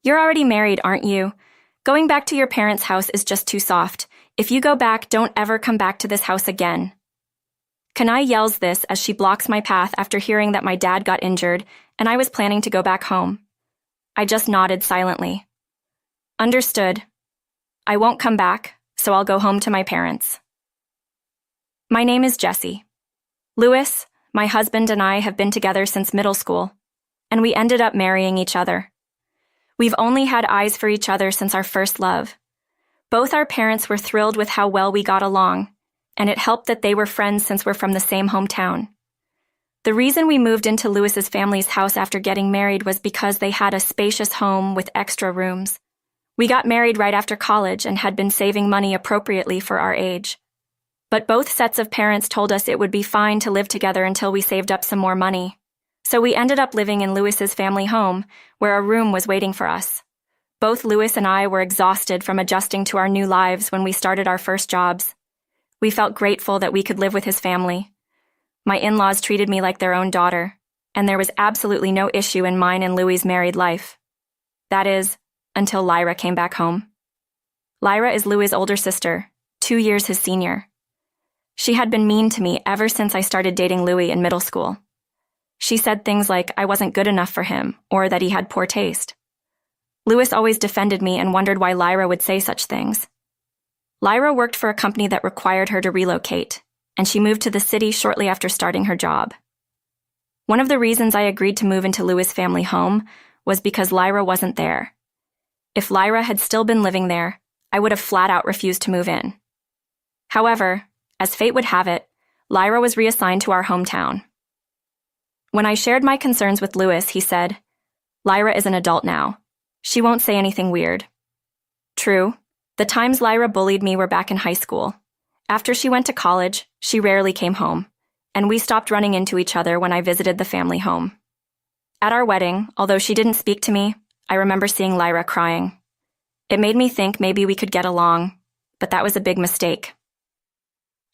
You're already married, aren't you? Going back to your parents' house is just too soft. If you go back, don't ever come back to this house again. Kanai yells this as she blocks my path after hearing that my dad got injured and I was planning to go back home. I just nodded silently. Understood. I won't come back, so I'll go home to my parents. My name is Jessie. Louis, my husband, and I have been together since middle school, and we ended up marrying each other. We've only had eyes for each other since our first love. Both our parents were thrilled with how well we got along, and it helped that they were friends since we're from the same hometown. The reason we moved into Louis's family's house after getting married was because they had a spacious home with extra rooms. We got married right after college and had been saving money appropriately for our age. But both sets of parents told us it would be fine to live together until we saved up some more money. So we ended up living in Louis's family home, where a room was waiting for us. Both Louis and I were exhausted from adjusting to our new lives when we started our first jobs. We felt grateful that we could live with his family. My in-laws treated me like their own daughter, and there was absolutely no issue in mine and Louis's married life. That is, until Lyra came back home. Lyra is Louis's older sister, 2 years his senior. She had been mean to me ever since I started dating Louis in middle school. She said things like I wasn't good enough for him or that he had poor taste. Louis always defended me and wondered why Lyra would say such things. Lyra worked for a company that required her to relocate, and she moved to the city shortly after starting her job. One of the reasons I agreed to move into Louis's family home was because Lyra wasn't there. If Lyra had still been living there, I would have flat out refused to move in. However, as fate would have it, Lyra was reassigned to our hometown. When I shared my concerns with Louis, he said, "Lyra is an adult now. She won't say anything weird." True, the times Lyra bullied me were back in high school. After she went to college, she rarely came home, and we stopped running into each other when I visited the family home. At our wedding, although she didn't speak to me, I remember seeing Lyra crying. It made me think maybe we could get along, but that was a big mistake.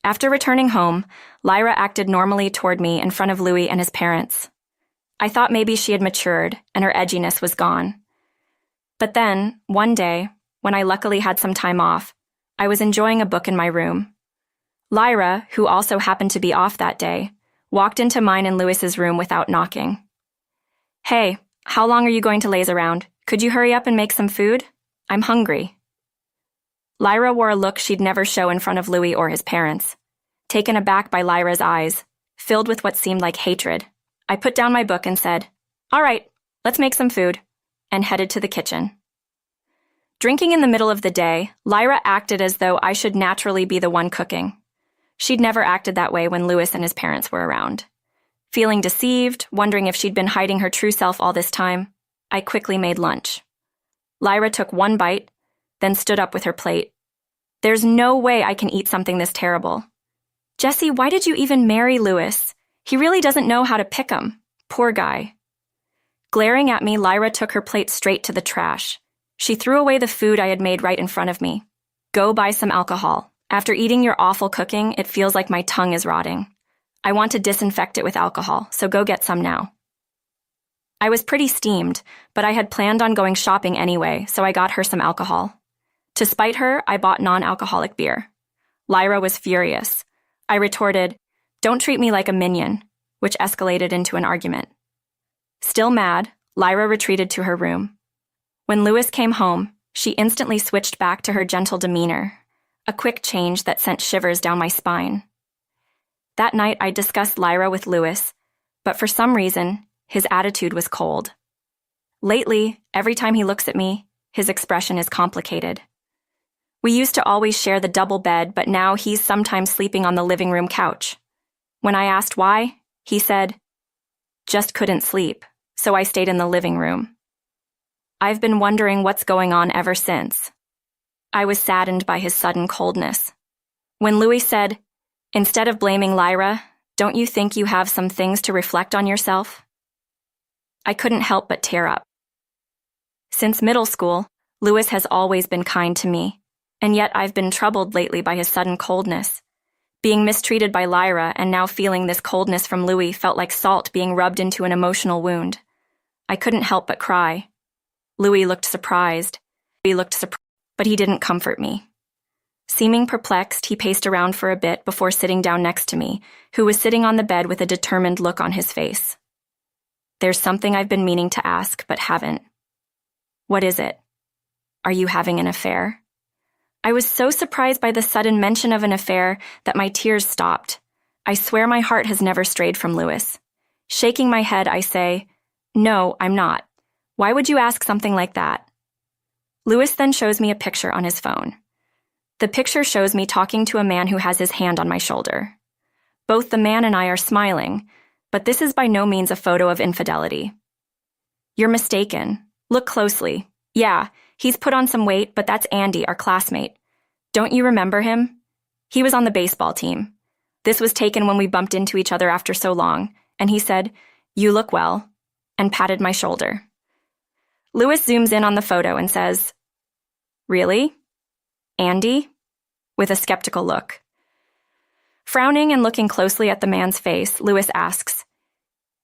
After returning home, Lyra acted normally toward me in front of Louis and his parents. I thought maybe she had matured and her edginess was gone. But then, one day, when I luckily had some time off, I was enjoying a book in my room. Lyra, who also happened to be off that day, walked into mine and Louis's room without knocking. "Hey, how long are you going to laze around? Could you hurry up and make some food? I'm hungry." Lyra wore a look she'd never show in front of Louis or his parents. Taken aback by Lyra's eyes, filled with what seemed like hatred, I put down my book and said, "All right, let's make some food," and headed to the kitchen. Drinking in the middle of the day, Lyra acted as though I should naturally be the one cooking. She'd never acted that way when Louis and his parents were around. Feeling deceived, wondering if she'd been hiding her true self all this time, I quickly made lunch. Lyra took one bite, then stood up with her plate. "There's no way I can eat something this terrible." "Jessie, why did you even marry Louis? He really doesn't know how to pick 'em. Poor guy." Glaring at me, Lyra took her plate straight to the trash. She threw away the food I had made right in front of me. "Go buy some alcohol. After eating your awful cooking, it feels like my tongue is rotting. I want to disinfect it with alcohol, so go get some now." I was pretty steamed, but I had planned on going shopping anyway, so I got her some alcohol. To spite her, I bought non-alcoholic beer. Lyra was furious. I retorted, "Don't treat me like a minion," which escalated into an argument. Still mad, Lyra retreated to her room. When Louis came home, she instantly switched back to her gentle demeanor, a quick change that sent shivers down my spine. That night, I discussed Lyra with Louis, but for some reason, his attitude was cold. Lately, every time he looks at me, his expression is complicated. We used to always share the double bed, but now he's sometimes sleeping on the living room couch. When I asked why, he said, "Just couldn't sleep, so I stayed in the living room." I've been wondering what's going on ever since. I was saddened by his sudden coldness. When Louis said, "Instead of blaming Lyra, don't you think you have some things to reflect on yourself?" I couldn't help but tear up. Since middle school, Louis has always been kind to me, and yet I've been troubled lately by his sudden coldness. Being mistreated by Lyra and now feeling this coldness from Louis felt like salt being rubbed into an emotional wound. I couldn't help but cry. Louis looked surprised. But he didn't comfort me. Seeming perplexed, he paced around for a bit before sitting down next to me, who was sitting on the bed with a determined look on his face. There's something I've been meaning to ask, but haven't. What is it? Are you having an affair? I was so surprised by the sudden mention of an affair that my tears stopped. I swear my heart has never strayed from Louis. Shaking my head, I say, "No, I'm not. Why would you ask something like that?" Louis then shows me a picture on his phone. The picture shows me talking to a man who has his hand on my shoulder. Both the man and I are smiling, but this is by no means a photo of infidelity. You're mistaken. Look closely. Yeah, he's put on some weight, but that's Andy, our classmate. Don't you remember him? He was on the baseball team. This was taken when we bumped into each other after so long, and he said, "You look well," and patted my shoulder. Louis zooms in on the photo and says, "Really? Andy?" with a skeptical look. Frowning and looking closely at the man's face, Louis asks,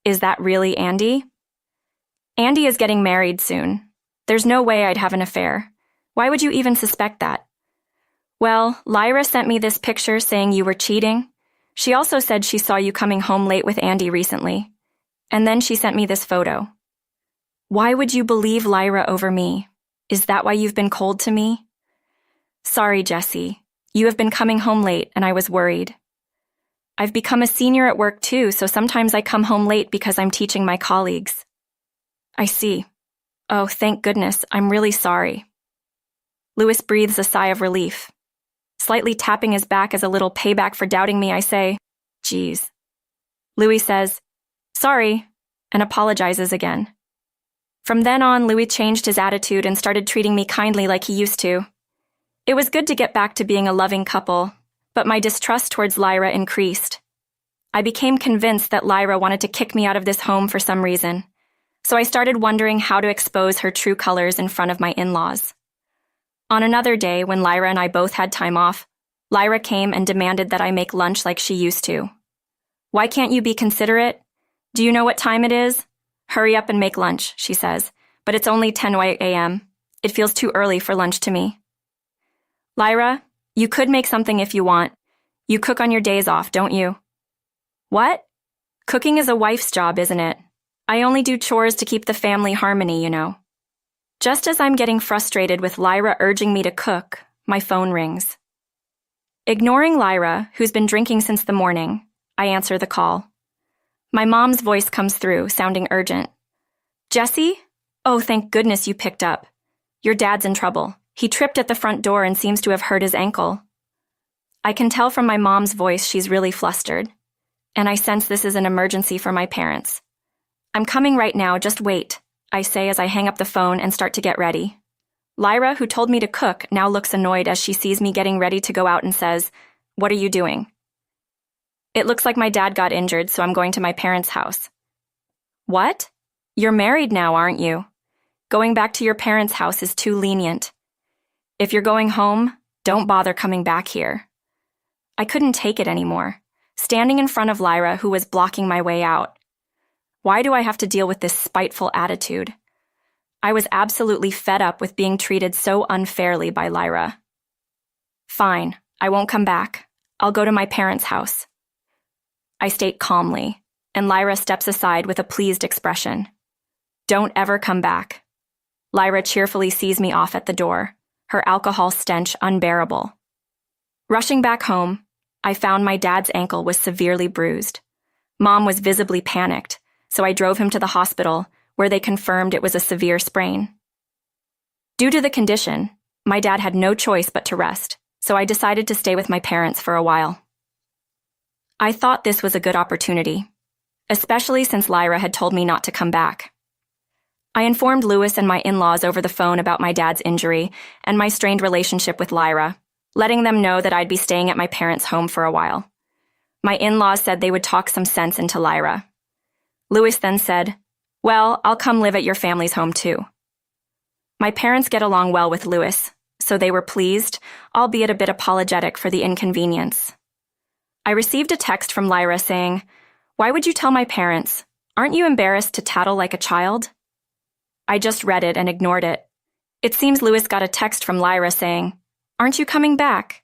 "Is that really Andy?" "Andy is getting married soon. There's no way I'd have an affair. Why would you even suspect that?" "Well, Lyra sent me this picture saying you were cheating. She also said she saw you coming home late with Andy recently. And then she sent me this photo." "Why would you believe Lyra over me? Is that why you've been cold to me?" "Sorry, Jesse. You have been coming home late, and I was worried. I've become a senior at work too, so sometimes I come home late because I'm teaching my colleagues." "I see. Oh, thank goodness. I'm really sorry." Louis breathes a sigh of relief. Slightly tapping his back as a little payback for doubting me, I say, "Geez." Louis says, "Sorry," and apologizes again. From then on, Louis changed his attitude and started treating me kindly like he used to. It was good to get back to being a loving couple, but my distrust towards Lyra increased. I became convinced that Lyra wanted to kick me out of this home for some reason, so I started wondering how to expose her true colors in front of my in-laws. On another day, when Lyra and I both had time off, Lyra came and demanded that I make lunch like she used to. "Why can't you be considerate? Do you know what time it is? Hurry up and make lunch," she says, "but it's only 10 a.m. It feels too early for lunch to me." "Lyra, you could make something if you want. You cook on your days off, don't you?" "What? Cooking is a wife's job, isn't it? I only do chores to keep the family harmony, you know." Just as I'm getting frustrated with Lyra urging me to cook, my phone rings. Ignoring Lyra, who's been drinking since the morning, I answer the call. My mom's voice comes through, sounding urgent. "Jesse? Oh, thank goodness you picked up. Your dad's in trouble. He tripped at the front door and seems to have hurt his ankle." I can tell from my mom's voice she's really flustered, and I sense this is an emergency for my parents. "I'm coming right now, just wait," I say as I hang up the phone and start to get ready. Lyra, who told me to cook, now looks annoyed as she sees me getting ready to go out and says, "What are you doing?" "It looks like my dad got injured, so I'm going to my parents' house." "What? You're married now, aren't you? Going back to your parents' house is too lenient. If you're going home, don't bother coming back here." I couldn't take it anymore, standing in front of Lyra, who was blocking my way out. Why do I have to deal with this spiteful attitude? I was absolutely fed up with being treated so unfairly by Lyra. "Fine, I won't come back. I'll go to my parents' house." I state calmly, and Lyra steps aside with a pleased expression. "Don't ever come back." Lyra cheerfully sees me off at the door, her alcohol stench unbearable. Rushing back home, I found my dad's ankle was severely bruised. Mom was visibly panicked, so I drove him to the hospital, where they confirmed it was a severe sprain. Due to the condition, my dad had no choice but to rest, so I decided to stay with my parents for a while. I thought this was a good opportunity, especially since Lyra had told me not to come back. I informed Louis and my in-laws over the phone about my dad's injury and my strained relationship with Lyra, letting them know that I'd be staying at my parents' home for a while. My in-laws said they would talk some sense into Lyra. Louis then said, "Well, I'll come live at your family's home too." My parents get along well with Louis, so they were pleased, albeit a bit apologetic for the inconvenience. I received a text from Lyra saying, "Why would you tell my parents? Aren't you embarrassed to tattle like a child?" I just read it and ignored it. It seems Louis got a text from Lyra saying, "Aren't you coming back?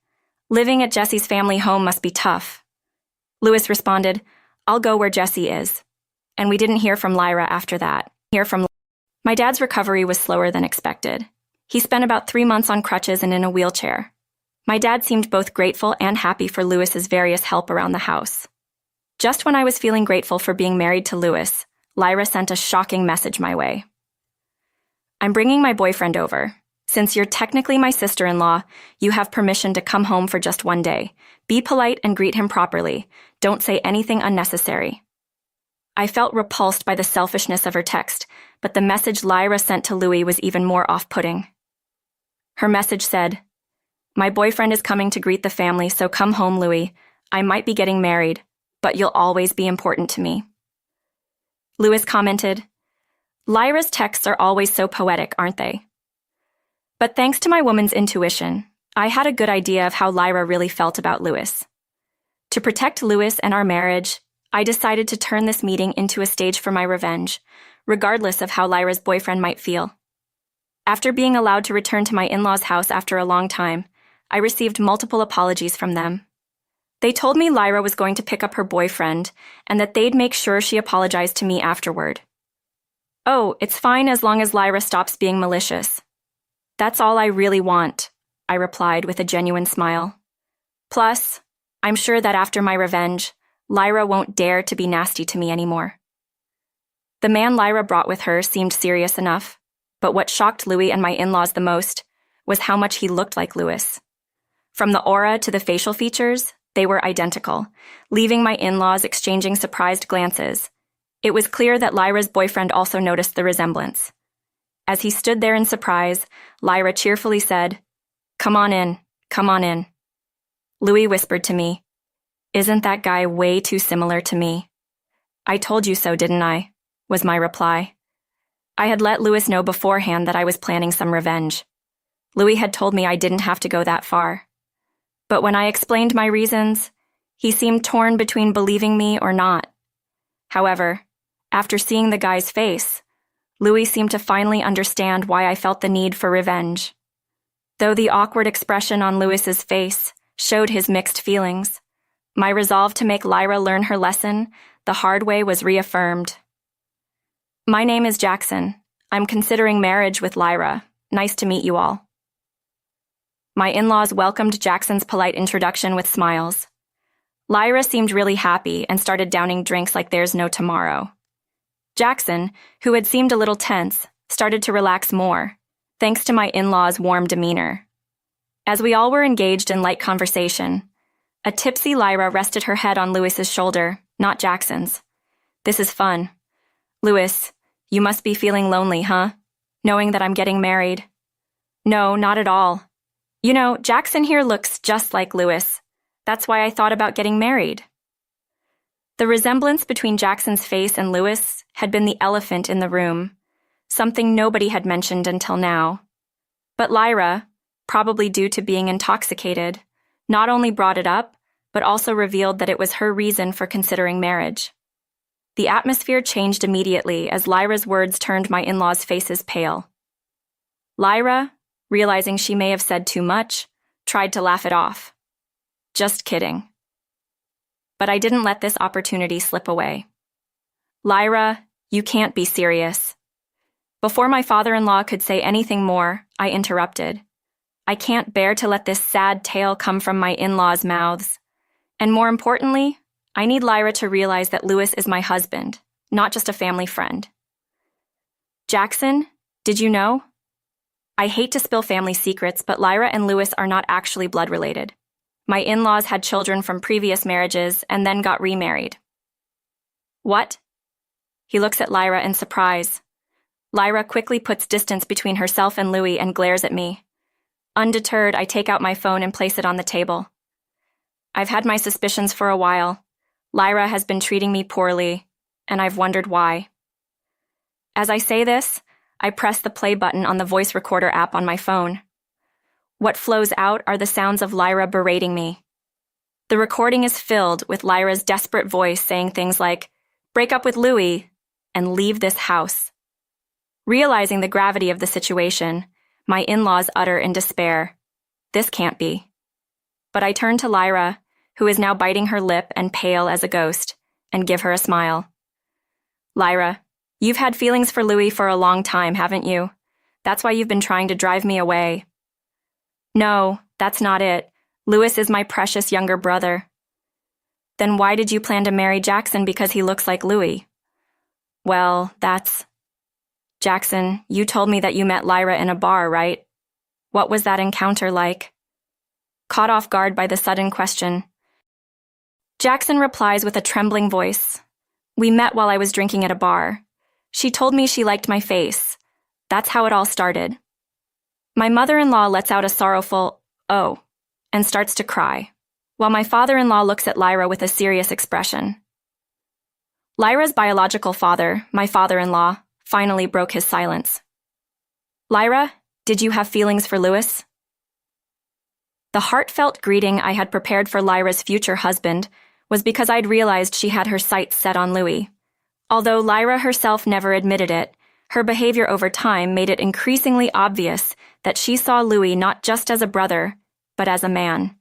Living at Jesse's family home must be tough." Louis responded, "I'll go where Jesse is." And we didn't hear from Lyra after that. My dad's recovery was slower than expected. He spent about 3 months on crutches and in a wheelchair. My dad seemed both grateful and happy for Louis's various help around the house. Just when I was feeling grateful for being married to Louis, Lyra sent a shocking message my way. "I'm bringing my boyfriend over. Since you're technically my sister-in-law, you have permission to come home for just 1 day. Be polite and greet him properly. Don't say anything unnecessary." I felt repulsed by the selfishness of her text, but the message Lyra sent to Louis was even more off-putting. Her message said, "My boyfriend is coming to greet the family, so come home, Louis. I might be getting married, but you'll always be important to me." Louis commented, "Lyra's texts are always so poetic, aren't they?" But thanks to my woman's intuition, I had a good idea of how Lyra really felt about Louis. To protect Louis and our marriage, I decided to turn this meeting into a stage for my revenge, regardless of how Lyra's boyfriend might feel. After being allowed to return to my in-laws' house after a long time, I received multiple apologies from them. They told me Lyra was going to pick up her boyfriend and that they'd make sure she apologized to me afterward. "Oh, it's fine as long as Lyra stops being malicious." "That's all I really want," I replied with a genuine smile. "Plus, I'm sure that after my revenge, Lyra won't dare to be nasty to me anymore." The man Lyra brought with her seemed serious enough, but what shocked Louis and my in-laws the most was how much he looked like Louis. From the aura to the facial features, they were identical, leaving my in-laws exchanging surprised glances. It was clear that Lyra's boyfriend also noticed the resemblance. As he stood there in surprise, Lyra cheerfully said, "Come on in, come on in." Louis whispered to me, "Isn't that guy way too similar to me?" "I told you so, didn't I?" was my reply. I had let Louis know beforehand that I was planning some revenge. Louis had told me I didn't have to go that far. But when I explained my reasons, he seemed torn between believing me or not. However, after seeing the guy's face, Louis seemed to finally understand why I felt the need for revenge. Though the awkward expression on Louis's face showed his mixed feelings, my resolve to make Lyra learn her lesson the hard way was reaffirmed. "My name is Jackson. I'm considering marriage with Lyra. Nice to meet you all." My in-laws welcomed Jackson's polite introduction with smiles. Lyra seemed really happy and started downing drinks like there's no tomorrow. Jackson, who had seemed a little tense, started to relax more, thanks to my in-laws' warm demeanor. As we all were engaged in light conversation, a tipsy Lyra rested her head on Louis's shoulder, not Jackson's. "This is fun. Louis, you must be feeling lonely, huh? Knowing that I'm getting married." "No, not at all. You know, Jackson here looks just like Louis. That's why I thought about getting married." The resemblance between Jackson's face and Louis had been the elephant in the room, something nobody had mentioned until now. But Lyra, probably due to being intoxicated, not only brought it up, but also revealed that it was her reason for considering marriage. The atmosphere changed immediately as Lyra's words turned my in-laws' faces pale. Lyra, realizing she may have said too much, tried to laugh it off. "Just kidding." But I didn't let this opportunity slip away. "Lyra, you can't be serious." Before my father-in-law could say anything more, I interrupted. I can't bear to let this sad tale come from my in-laws' mouths. And more importantly, I need Lyra to realize that Louis is my husband, not just a family friend. "Jackson, did you know?" I hate to spill family secrets, but Lyra and Louis are not actually blood related. My in-laws had children from previous marriages and then got remarried. "What?" He looks at Lyra in surprise. Lyra quickly puts distance between herself and Louis and glares at me. Undeterred, I take out my phone and place it on the table. I've had my suspicions for a while. Lyra has been treating me poorly, and I've wondered why. As I say this, I press the play button on the voice recorder app on my phone. What flows out are the sounds of Lyra berating me. The recording is filled with Lyra's desperate voice saying things like, "Break up with Louis," and "Leave this house." Realizing the gravity of the situation, my in-laws utter in despair, "This can't be." But I turn to Lyra, who is now biting her lip and pale as a ghost, and give her a smile. "Lyra, you've had feelings for Louis for a long time, haven't you? That's why you've been trying to drive me away." "No, that's not it. Louis is my precious younger brother." "Then why did you plan to marry Jackson because he looks like Louis?" "Well, that's..." "Jackson, you told me that you met Lyra in a bar, right? What was that encounter like?" Caught off guard by the sudden question, Jackson replies with a trembling voice, "We met while I was drinking at a bar. She told me she liked my face. That's how it all started." My mother-in-law lets out a sorrowful, "Oh," and starts to cry, while my father-in-law looks at Lyra with a serious expression. Lyra's biological father, my father-in-law, finally broke his silence. "Lyra, did you have feelings for Louis?" The heartfelt greeting I had prepared for Lyra's future husband was because I'd realized she had her sights set on Louis. Although Lyra herself never admitted it, her behavior over time made it increasingly obvious that she saw Louis not just as a brother, but as a man.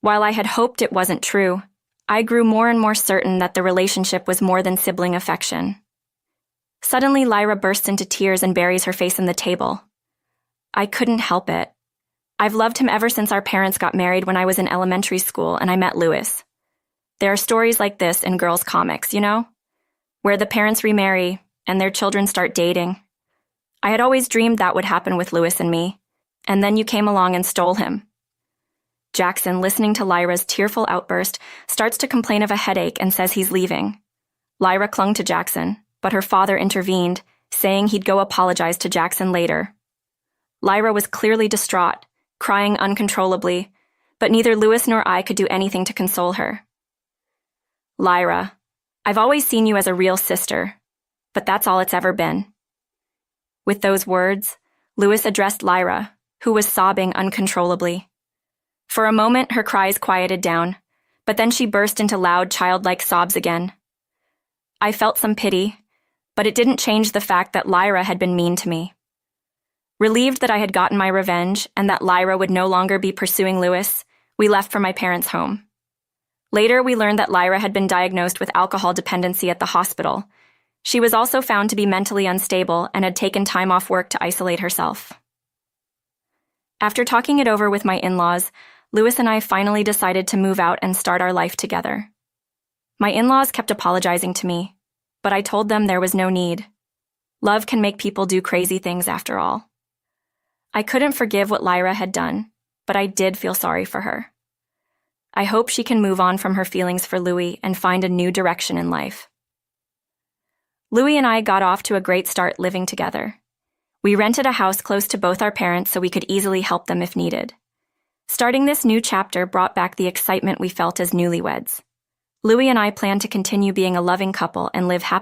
While I had hoped it wasn't true, I grew more and more certain that the relationship was more than sibling affection. Suddenly, Lyra bursts into tears and buries her face in the table. I couldn't help it. I've loved him ever since our parents got married when I was in elementary school and I met Louis. There are stories like this in girls' comics, you know? Where the parents remarry and their children start dating. I had always dreamed that would happen with Louis and me, and then you came along and stole him. Jackson, listening to Lyra's tearful outburst, starts to complain of a headache and says he's leaving. Lyra clung to Jackson, but her father intervened, saying he'd go apologize to Jackson later. Lyra was clearly distraught, crying uncontrollably, but neither Louis nor I could do anything to console her. "Lyra, I've always seen you as a real sister, but that's all it's ever been." With those words, Louis addressed Lyra, who was sobbing uncontrollably. For a moment, her cries quieted down, but then she burst into loud, childlike sobs again. I felt some pity, but it didn't change the fact that Lyra had been mean to me. Relieved that I had gotten my revenge and that Lyra would no longer be pursuing Louis, we left for my parents' home. Later, we learned that Lyra had been diagnosed with alcohol dependency at the hospital. She was also found to be mentally unstable and had taken time off work to isolate herself. After talking it over with my in-laws, Louis and I finally decided to move out and start our life together. My in-laws kept apologizing to me, but I told them there was no need. Love can make people do crazy things after all. I couldn't forgive what Lyra had done, but I did feel sorry for her. I hope she can move on from her feelings for Louis and find a new direction in life. Louis and I got off to a great start living together. We rented a house close to both our parents so we could easily help them if needed. Starting this new chapter brought back the excitement we felt as newlyweds. Louis and I plan to continue being a loving couple and live happily